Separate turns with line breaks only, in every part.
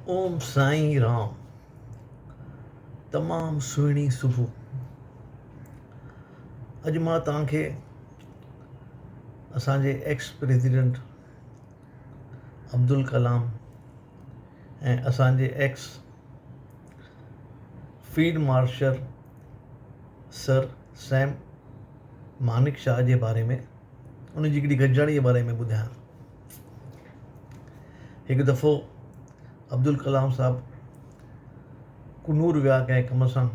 ओम साईं राम। तमाम सुहिणी सुबुह। अॼु मां तव्हांखे असांजे एक्स प्रेसिडेंट अब्दुल कलाम ऐं असांजे ex field marshal sir Sam Manekshaw जे बारे में, उन जी हिकिड़ी गॾिजाणी जे बारे में ॿुधायां। हिकु दफ़ो अब्दुल कलाम साहब कुनूर विया कंहिं कम सां,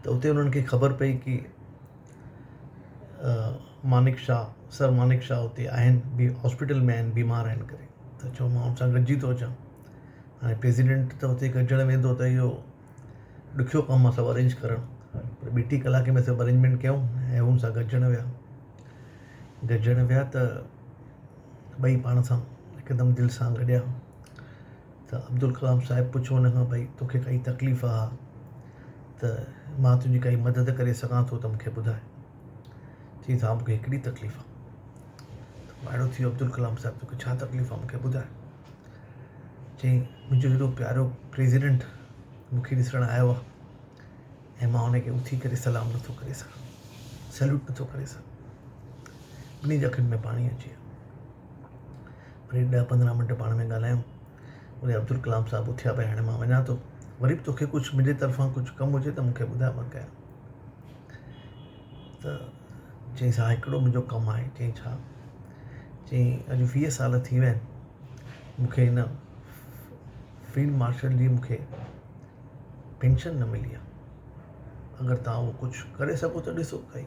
त उते उन्हनि खे ख़बर पई कि सर मानेकशॉ उते आहिनि, हॉस्पिटल में आहिनि, बीमार आहिनि करे। त चयो मां उन सां गॾिजी थो अचां। हाणे प्रेसिडेंट त उते गॾिजण वेंदो त इहो ॾुखियो कमु आहे सभु अरेंज करणु, पर ॿी टी कलाके में सभु अरेंजमेंट कयूं ऐं हुन सां गॾिजण विया त ॿई पाण सां हिकदमि दिलि सां गॾिया। त अब्दुल कलाम साहिबु पुछो हुन खां, भई तोखे काई तकलीफ़ आहे त मां तुंहिंजी काई मदद करे सघां थो त मूंखे ॿुधाए। चई साहब मूंखे हिकिड़ी तकलीफ़ आहे। त वाइड़ो थी वियो अब्दुल कलाम साहिबु, तोखे छा तकलीफ़ आहे मूंखे ॿुधाए। चई मुंहिंजो हेॾो प्यारो प्रेसिडेंट मूंखे ॾिसणु आयो आहे ऐं मां हुनखे उथी करे सलाम नथो करे सघां, सैल्यूट नथो करे सघां। ॿिन्ही जी अखियुनि में पाणी अची वियो। वरी 10-15 मिंट पाण में ॻाल्हायूं। वरी अब्दुल कलाम साहिबु उथिया पिया, हाणे मां वञा थो, वरी बि तोखे कुझु मुंहिंजे तरफ़ां कुझु कमु हुजे त मूंखे ॿुधाए, मां कयां। त चई सां हिकिड़ो मुंहिंजो कमु आहे। चई छा? चई अॼु 20 साल थी विया आहिनि मूंखे हिन फील्ड मार्शल जी मूंखे पेंशन न मिली आहे। अगरि तव्हां उहो कुझु करे सघो त ॾिसो। काई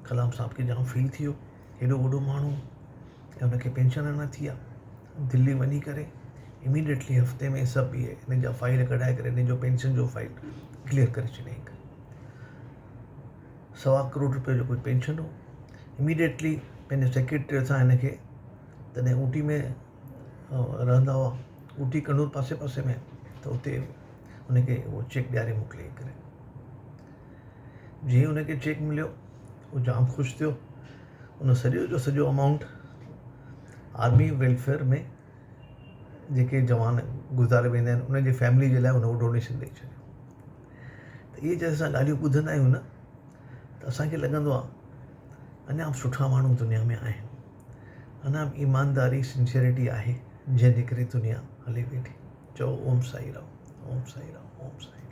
कलाम साहिब खे जाम फील थी वियो, हेॾो वॾो माण्हू ऐं हुनखे पेंशन न थी आहे। दिल्ली वञी करे इमीडिएटली हफ़्ते में सभु इहे हिन जा फाइल कढाए करे हिन जो पेंशन जो फाइल क्लियर करे छॾियईं। 1.25 करोड़ रुपए जो कोई पेंशन हो। इमीडिएटली पंहिंजे सेक्रेटरी सां हिनखे, तॾहिं ऊटी में रहंदा हुआ, ऊटी कनूर पासे में, त उते हुनखे उहो चेक ॾियारे मोकिले करे। जीअं हुनखे चेक मिलियो उहो जाम ख़ुशि थियो। उन सॼो जो सॼो अमाउंट आर्मी वेलफेयर में जेके जवान गुज़ारे वेंदा आहिनि उनजी फैमिली जे लाइ उन डोनेशन ॾेई छॾियो। त इहे जॾहिं असां ॻाल्हियूं ॿुधंदा आहियूं न, त असांखे लॻंदो आहे अञा सुठा माण्हू दुनिया में आहिनि, अञा ईमानदारी सिंसियरिटी आहे, जंहिंजे करे दुनिया हले वेठी। चओ ओम साईं राम, ओम साईं राम, ओम साईं राम।